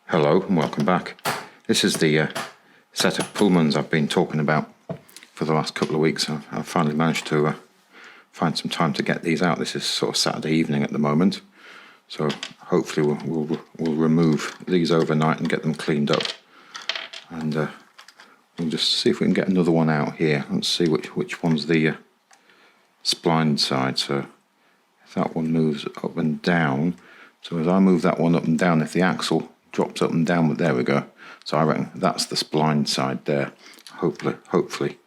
Hello and welcome back. This is the set of Pullmans I've been talking about for the last couple of weeks. I've finally managed to find some time to get these out. This is sort of Saturday evening at the moment, so hopefully we'll remove these overnight and get them cleaned up, and we'll just see if we can get another one out here. Let's see which one's the splined side. So if that one moves up and down, so as I move that one up and down, if the axle drops up and down, but there we go. So I reckon that's the splined side there. Hopefully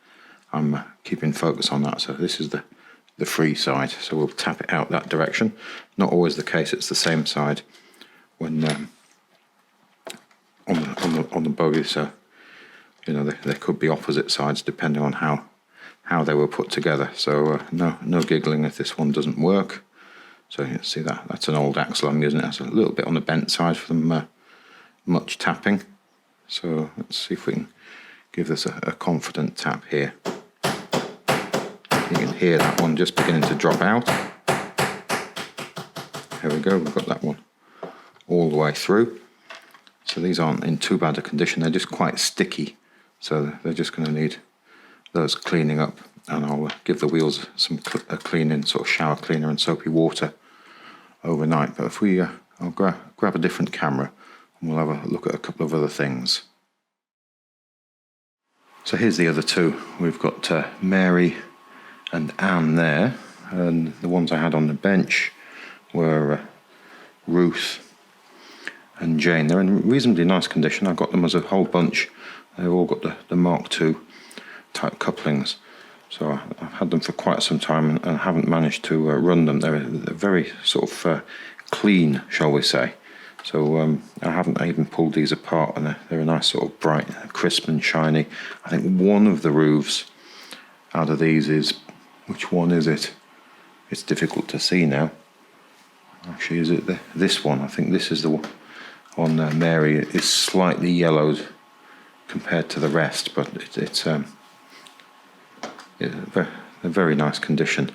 I'm keeping focus on that. So this is the free side, so we'll tap it out that direction. Not always the case, it's the same side when on the bogie, so you know there could be opposite sides depending on how they were put together. So no giggling if this one doesn't work. So you see that's an old axle I'm using. It has a little bit on the bent side from much tapping. So let's see if we can give this a confident tap here. You can hear that one just beginning to drop out. Here we go, we've got that one all the way through. So these aren't in too bad a condition, they're just quite sticky. So they're just going to need those cleaning up, and I'll give the wheels a cleaning, sort of shower cleaner and soapy water overnight. But if we, I'll grab a different camera and we'll have a look at a couple of other things. So here's the other two. We've got Mary and Anne there, and the ones I had on the bench were Ruth and Jane. They're in reasonably nice condition. I got them as a whole bunch. They've all got the Mark II type couplings. So I've had them for quite some time and haven't managed to run them. They're very sort of clean, shall we say. So I haven't even pulled these apart, and they're a nice sort of bright, crisp and shiny. I think one of the roofs out of these is, which one is it? It's difficult to see now. Actually, is it this one? I think this is the one on Mary. It's slightly yellowed compared to the rest, but it's a very nice condition.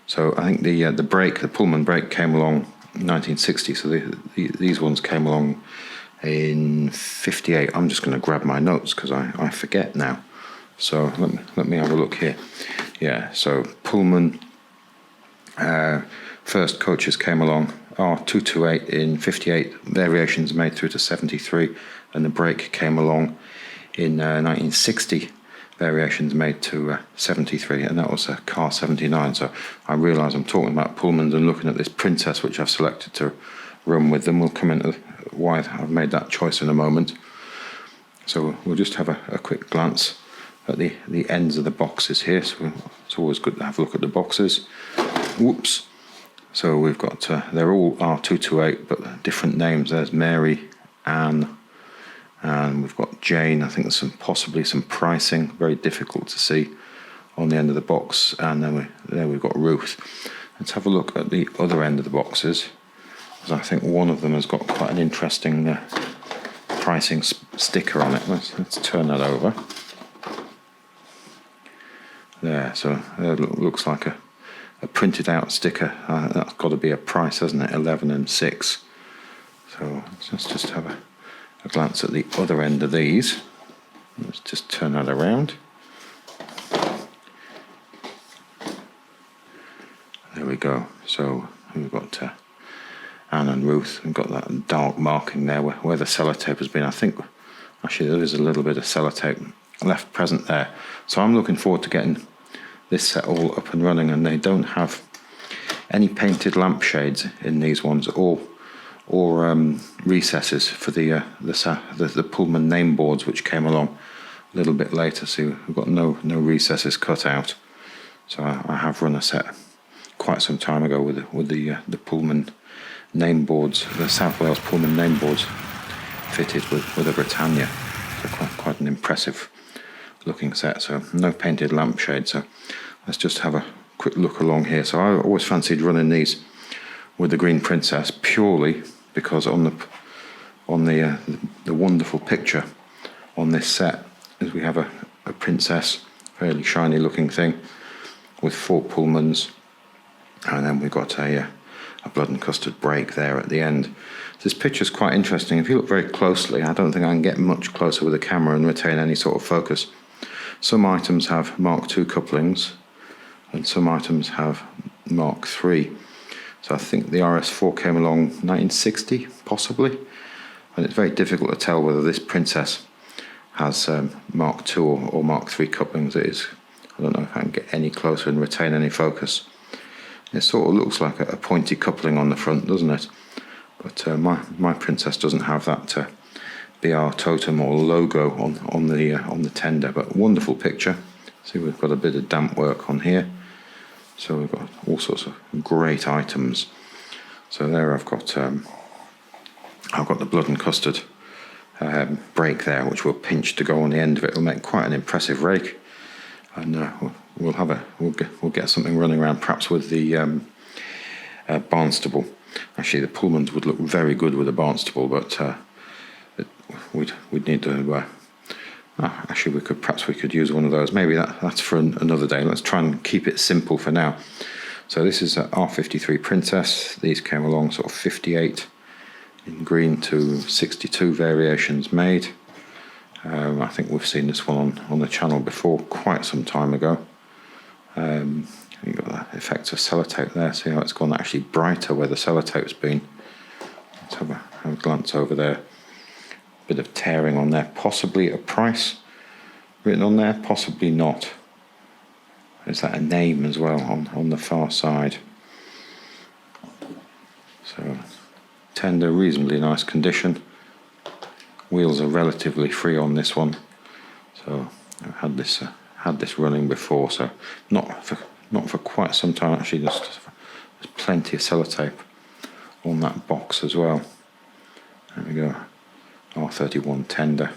So I think the Pullman brake came along in 1960, so these ones came along in 58. I'm just going to grab my notes because I forget now. So let me have a look here. Yeah, so Pullman first coaches came along, R.228 in 58, variations made through to 73, and the brake came along in 1960, variations made to 73, and that was a car 79. So I realise I'm talking about Pullmans and looking at this Princess, which I've selected to run with them. We'll come into why I've made that choice in a moment. So we'll just have a quick glance at the ends of the boxes here. So it's always good to have a look at the boxes. Whoops. So we've got, they're all R228, but different names. There's Mary, Anne, and we've got Jane. I think there's possibly some pricing, very difficult to see on the end of the box. And then we've got Ruth. Let's have a look at the other end of the boxes, because I think one of them has got quite an interesting pricing sticker on it. Let's turn that over. There, so it looks like a printed out sticker. That's got to be a price, hasn't it? 11 and 6. So let's just have a glance at the other end of these. Let's just turn that around. There we go. So we've got Anne and Ruth. We've got that dark marking there where the sellotape has been. I think actually there is a little bit of sellotape left present there. So I'm looking forward to getting this set all up and running, and they don't have any painted lampshades in these ones, or recesses for the Pullman name boards, which came along a little bit later. So we've got no recesses cut out. So I have run a set quite some time ago with the Pullman name boards, the South Wales Pullman name boards fitted with a Britannia. So quite an impressive looking set. So no painted lampshade. So let's just have a quick look along here. So I always fancied running these with the Green Princess purely because on the wonderful picture on this set is we have a Princess, fairly shiny looking thing with 4 Pullmans, and then we've got a blood and custard brake there at the end. This picture is quite interesting. If you look very closely, I don't think I can get much closer with the camera and retain any sort of focus. Some items have Mark II couplings and some items have Mark III. So I think the RS4 came along 1960, possibly. And it's very difficult to tell whether this Princess has Mark II or Mark III couplings. I don't know if I can get any closer and retain any focus. It sort of looks like a pointy coupling on the front, doesn't it? But my Princess doesn't have that BR totem or logo on the tender. But wonderful picture. See, we've got a bit of damp work on here. So we've got all sorts of great items. So there I've got the blood and custard brake there, which we'll pinch to go on the end of it. It'll make quite an impressive rake, and we'll get something running around, perhaps with the Barnstable. Actually, the Pullmans would look very good with a Barnstable, but we'd need to. Actually, we could use one of those. Maybe that's for another day. Let's try and keep it simple for now. So this is R.53 Princess. These came along sort of 58 in green to 62 variations made. I think we've seen this one on the channel before, quite some time ago. You've got that effect of sellotape there. See how it's gone actually brighter where the sellotape's been. Let's have a glance over there. Bit of tearing on there, possibly a price written on there, possibly not. Is that a name as well on the far side? So tender, reasonably nice condition. Wheels are relatively free on this one, so I've had this running before, so not for quite some time. Actually, there's plenty of sellotape on that box as well. There we go. R31 tender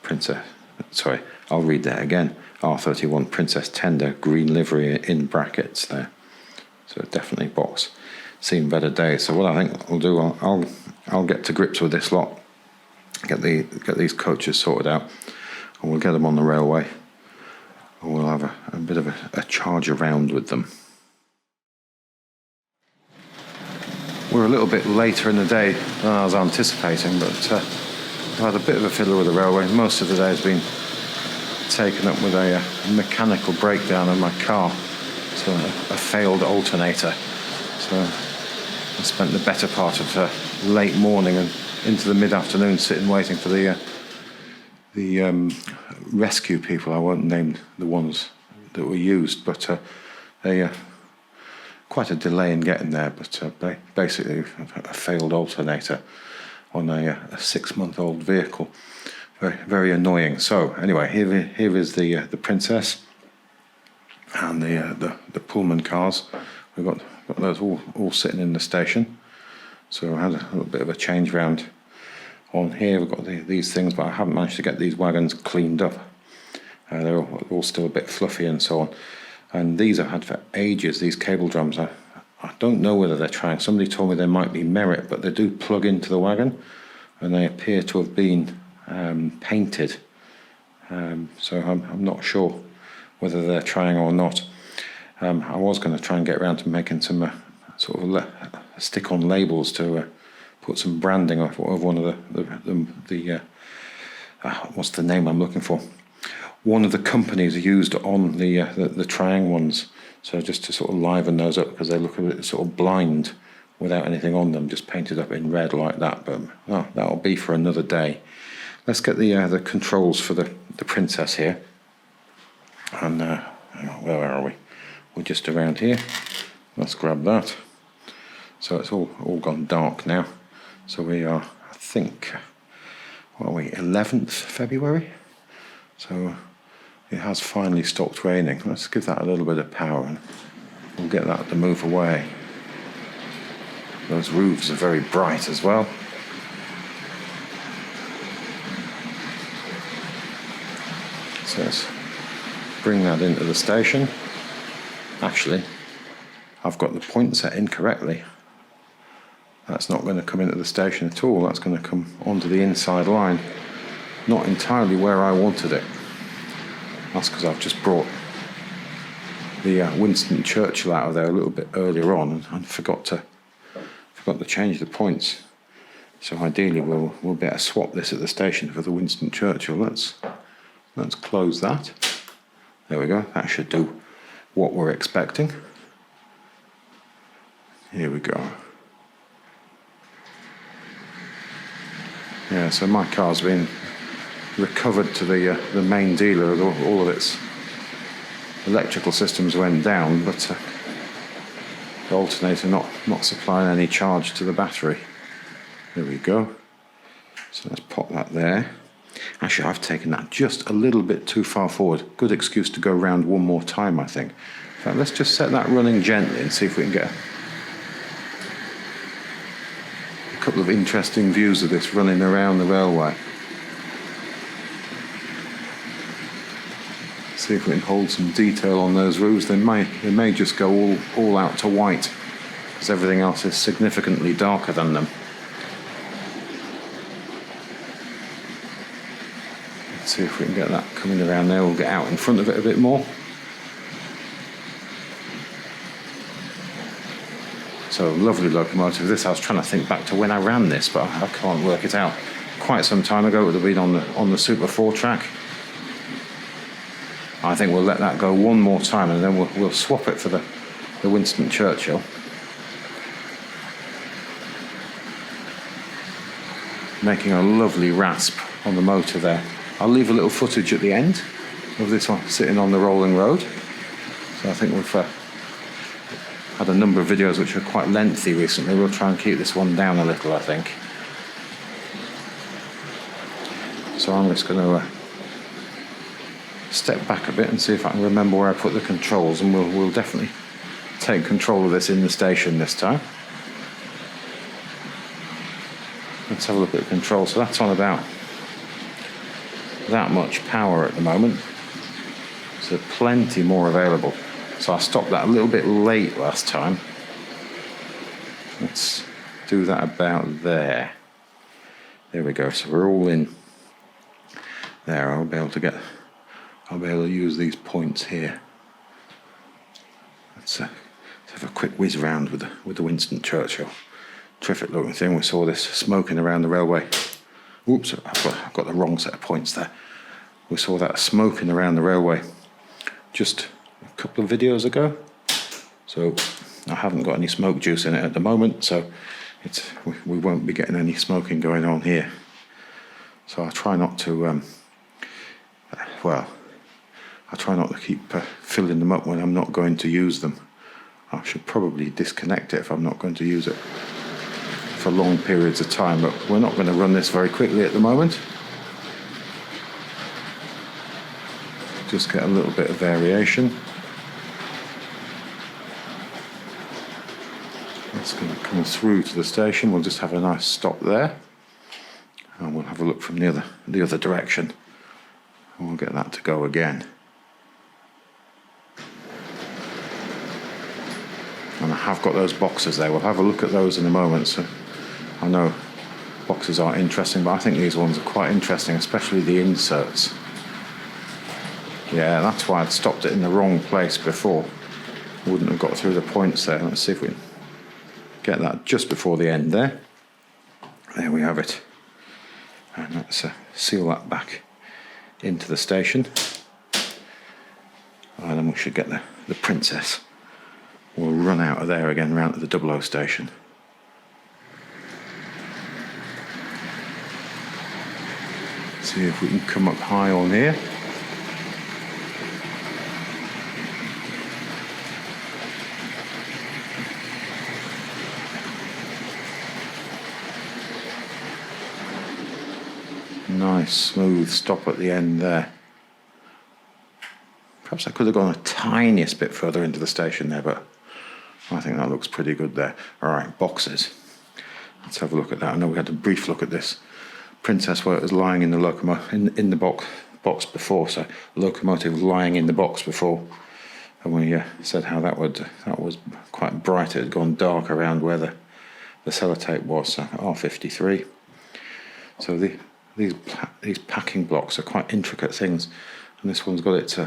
Princess. Sorry, I'll read that again. R31 Princess tender, green livery in brackets there. So definitely box seen better days. So what I think I'll do, I'll get to grips with this lot, get these coaches sorted out, and we'll get them on the railway, and we'll have a bit of a charge around with them. We're a little bit later in the day than I was anticipating, but I've had a bit of a fiddle with the railway. Most of the day has been taken up with a mechanical breakdown of my car, so a failed alternator. So I spent the better part of late morning and into the mid-afternoon sitting waiting for the rescue people. I won't name the ones that were used, but quite a delay in getting there. But basically a failed alternator on a 6-month-old vehicle. Very, very annoying. So anyway, here is the Princess and the Pullman cars. We've got those all sitting in the station. So I had a little bit of a change round on here. We've got these things, but I haven't managed to get these wagons cleaned up. They're all still a bit fluffy and so on. And these I've had for ages, these cable drums. I don't know whether they're trying. Somebody told me there might be merit, but they do plug into the wagon, and they appear to have been painted. So I'm not sure whether they're trying or not. I was going to try and get around to making some sort of stick-on labels to put some branding of one of the what's the name I'm looking for? One of the companies used on the Triang ones. So just to sort of liven those up, because they look a bit sort of blind without anything on them, just painted up in red like that. But that'll be for another day. Let's get the controls for the Princess here. And where are we? We're just around here. Let's grab that. So it's all gone dark now. So we are, I think, what are we, 11th February? So it has finally stopped raining. Let's give that a little bit of power and we'll get that to move away. Those roofs are very bright as well. So let's bring that into the station. Actually, I've got the point set incorrectly. That's not going to come into the station at all. That's going to come onto the inside line. Not entirely where I wanted it. That's because I've just brought the Winston Churchill out of there a little bit earlier on and forgot to change the points. So ideally we'll be able to swap this at the station for the Winston Churchill. Let's close that. There we go. That should do what we're expecting. Here we go. Yeah, so my car's been recovered to the main dealer. All of its electrical systems went down, but the alternator not supplying any charge to the battery. There we go. So let's pop that there. Actually, I've taken that just a little bit too far forward. Good excuse to go round one more time, I think. In fact, let's just set that running gently and see if we can get a couple of interesting views of this running around the railway. See if we can hold some detail on those roofs. They may just go all out to white because everything else is significantly darker than them. Let's see if we can get that coming around there. We'll get out in front of it a bit more. So lovely locomotive. This, I was trying to think back to when I ran this, but I can't work it out. Quite some time ago, it would have been on the Super 4 track. I think we'll let that go one more time, and then we'll swap it for the Winston Churchill. Making a lovely rasp on the motor there. I'll leave a little footage at the end of this one sitting on the rolling road. So I think we've had a number of videos which are quite lengthy recently. We'll try and keep this one down a little, I think. So I'm just going to step back a bit and see if I can remember where I put the controls, and we'll definitely take control of this in the station this time. Let's have a look at the control. So that's on about that much power at the moment, so plenty more available. So I stopped that a little bit late last time. Let's do that about there. There we go. So we're all in there. I'll be able to use these points here. Let's have a quick whiz round with the Winston Churchill. Terrific looking thing. We saw this smoking around the railway. Oops, I've got the wrong set of points there. We saw that smoking around the railway just a couple of videos ago. So I haven't got any smoke juice in it at the moment, so we won't be getting any smoking going on here. So I try not to I try not to keep filling them up when I'm not going to use them. I should probably disconnect it if I'm not going to use it for long periods of time, but we're not going to run this very quickly at the moment. Just get a little bit of variation. That's going to come through to the station. We'll just have a nice stop there, and we'll have a look from the other direction, and we'll get that to go again. And I have got those boxes there. We'll have a look at those in a moment. So I know boxes aren't interesting, but I think these ones are quite interesting, especially the inserts. Yeah, that's why I'd stopped it in the wrong place before. Wouldn't have got through the points there. Let's see if we can get that just before the end there. There we have it. And let's seal that back into the station. And then we should get the Princess. We'll run out of there again round to the 00 station. See if we can come up high on here. Nice smooth stop at the end there. Perhaps I could have gone a tiniest bit further into the station there, but I think that looks pretty good there. Alright, boxes. Let's have a look at that. I know we had a brief look at this Princess where it was lying in the locomotive in the box before, so locomotive lying in the box before. And we said how that was quite bright. It had gone dark around where the sellotape was, so R.53. So these packing blocks are quite intricate things, and this one's got its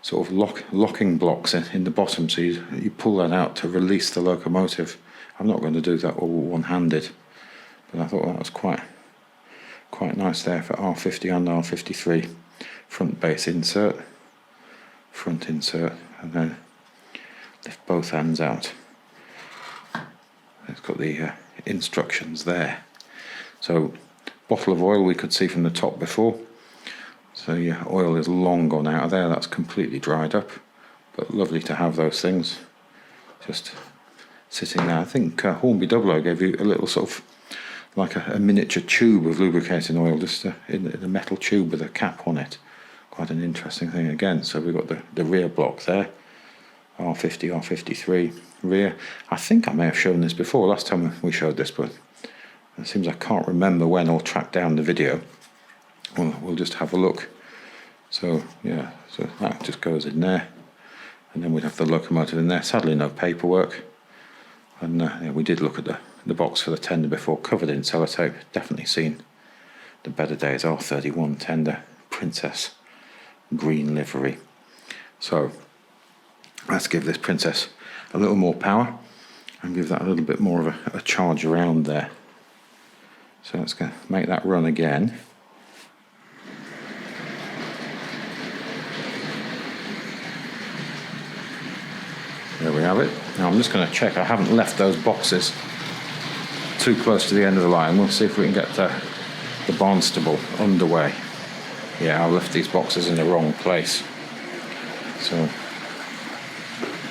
sort of locking blocks in the bottom, so you pull that out to release the locomotive. I'm not going to do that all one-handed, But I thought that was quite nice there for R50 and R53. Front base insert, front insert, and then lift both hands out. It's got the instructions there. So, bottle of oil we could see from the top before. So yeah, oil is long gone out of there. That's completely dried up. But lovely to have those things just sitting there. I think Hornby 00 gave you a little sort of like a miniature tube of lubricating oil, just in a metal tube with a cap on it. Quite an interesting thing again. So we've got the rear block there, R50, R53 rear. I think I may have shown this before, last time we showed this, but it seems I can't remember when or track down the video. We'll just have a look. So yeah, so that just goes in there, and then we'd have the locomotive in there. Sadly no paperwork, and yeah, we did look at the box for the tender before, covered in sellotape. Definitely seen the better days. R31 tender, Princess green livery. So let's give this Princess a little more power and give that a little bit more of a charge around there. So let's go make that run again. There we have it. Now I'm just going to check I haven't left those boxes too close to the end of the line. We'll see if we can get the Barnstable underway. Yeah, I left these boxes in the wrong place. So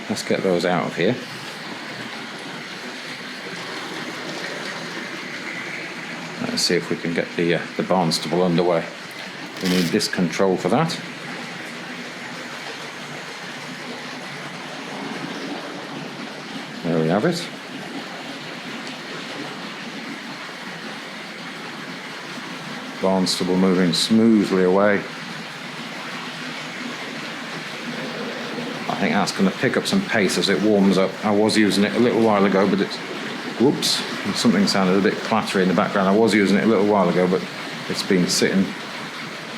let's get those out of here. Let's see if we can get the Barnstable underway. We need this control for that. There we have it. Barnstable moving smoothly away. I think that's going to pick up some pace as it warms up. I was using it a little while ago, but it's... Whoops, something sounded a bit clattery in the background. I was using it a little while ago, but it's been sitting.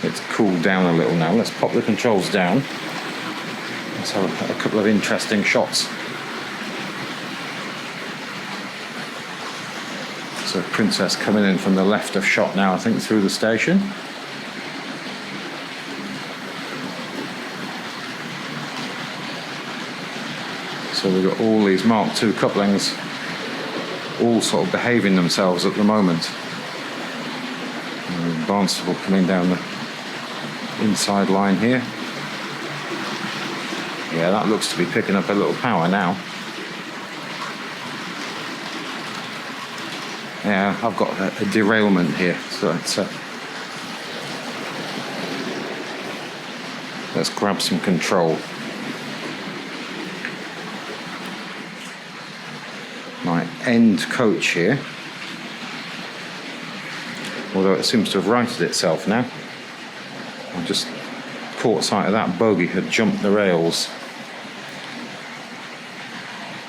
It's cooled down a little now. Let's pop the controls down. Let's have a couple of interesting shots. So Princess coming in from the left of shot now, I think, through the station. So we've got all these Mark II couplings all sort of behaving themselves at the moment. And Barnstable coming down the inside line here. Yeah, that looks to be picking up a little power now. Yeah, I've got a derailment here, so let's grab some control. My end coach here, although it seems to have righted itself now. I just caught sight of that bogie had jumped the rails.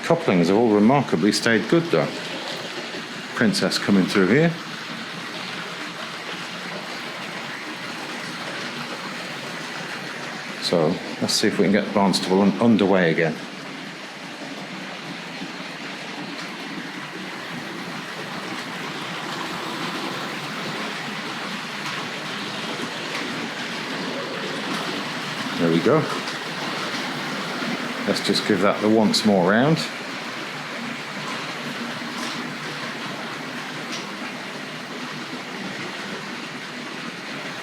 Couplings have all remarkably stayed good though. Princess coming through here. So let's see if we can get Barnstable underway again. There we go. Let's just give that the once more round.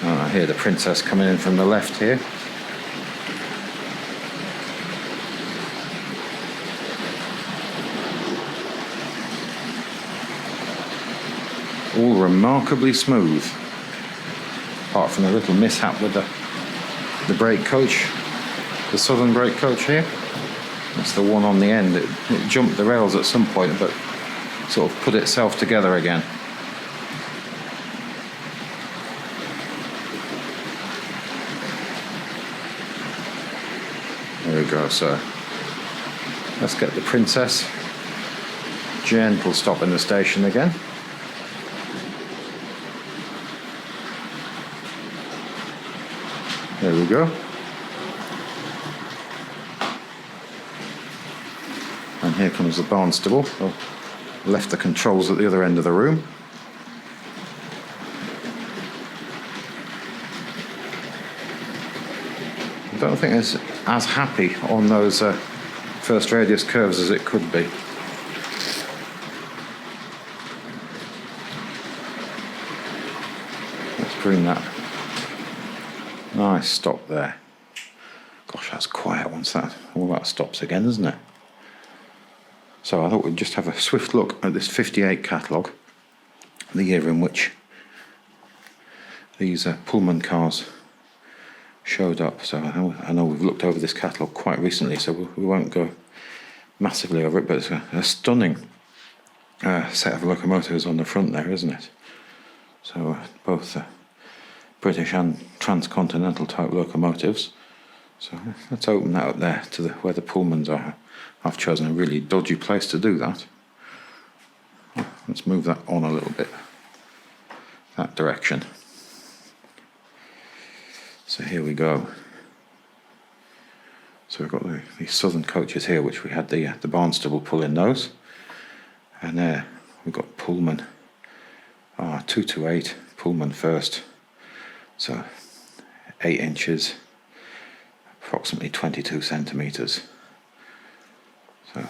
I hear the Princess coming in from the left here. All remarkably smooth, apart from a little mishap with the brake coach, the southern brake coach here. That's the one on the end. It jumped the rails at some point, but sort of put itself together again. There we go. So let's get the Princess. Gentle stop in the station again. There we go. And here comes the Barnstable. I've left the controls at the other end of the room. I don't think it's as happy on those first radius curves as it could be. Let's bring that nice stop there. Gosh, that's quiet once all that stops again, isn't it? So I thought we'd just have a swift look at this 58 catalogue, the year in which these Pullman cars showed up. So I know we've looked over this catalogue quite recently, so we won't go massively over it, but it's a stunning set of locomotives on the front there, isn't it? So both British and transcontinental type locomotives. So let's open that up there to where the Pullmans are. I've chosen a really dodgy place to do that. Let's move that on a little bit, that direction. So here we go. So we've got the southern coaches here, which we had the Barnstable pull-in those. And there we've got Pullman R.228 Pullman first. So 8 inches, approximately 22 centimetres. So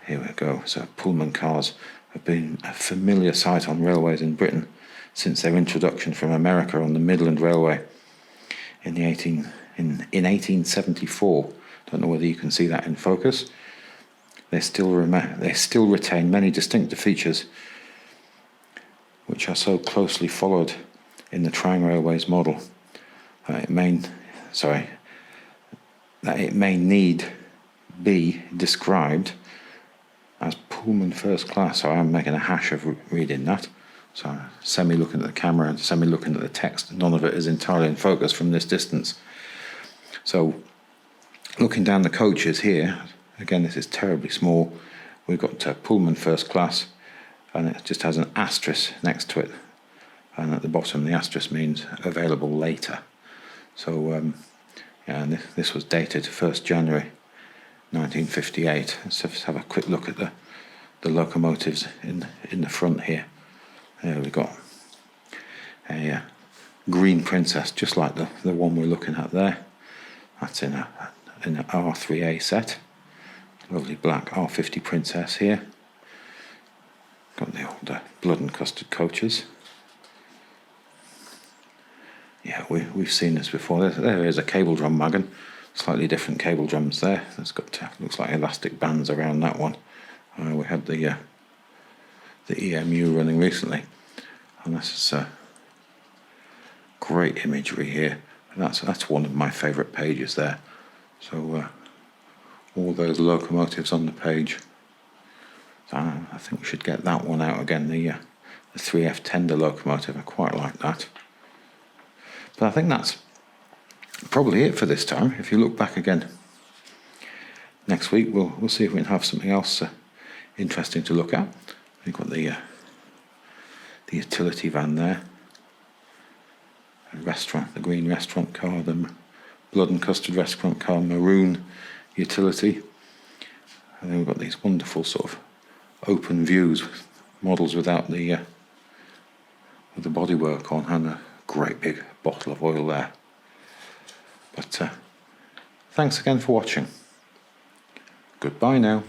here we go. So Pullman cars have been a familiar sight on railways in Britain since their introduction from America on the Midland Railway in 1874. Don't know whether you can see that in focus. They still retain many distinctive features which are so closely followed in the Trang Railways model that it may need be described as Pullman first class. So I'm making a hash of reading that. So semi-looking at the camera and semi-looking at the text. None of it is entirely in focus from this distance. So looking down the coaches here, again this is terribly small. We've got Pullman first class, and it just has an asterisk next to it. And at the bottom the asterisk means available later. So and this was dated 1st January 1958. Let's have a quick look at the locomotives in the front here. There we've got a green Princess, just like the one we're looking at there. That's in an R3A set. Lovely black R50 Princess here. Got the old blood and custard coaches. Yeah, we've seen this before. There is a cable drum wagon. Slightly different cable drums there. It's got looks like elastic bands around that one. We had the EMU running recently, and this is great imagery here. And that's one of my favourite pages there. So all those locomotives on the page. I think we should get that one out again. The 3F tender locomotive. I quite like that. But I think that's probably it for this time. If you look back again next week, we'll see if we can have something else interesting to look at. We've got the utility van there, a restaurant, the green restaurant car, the blood and custard restaurant car, Maroon utility, and then we've got these wonderful sort of open views, models without the with the bodywork on, and a great big bottle of oil there. But thanks again for watching. Goodbye now.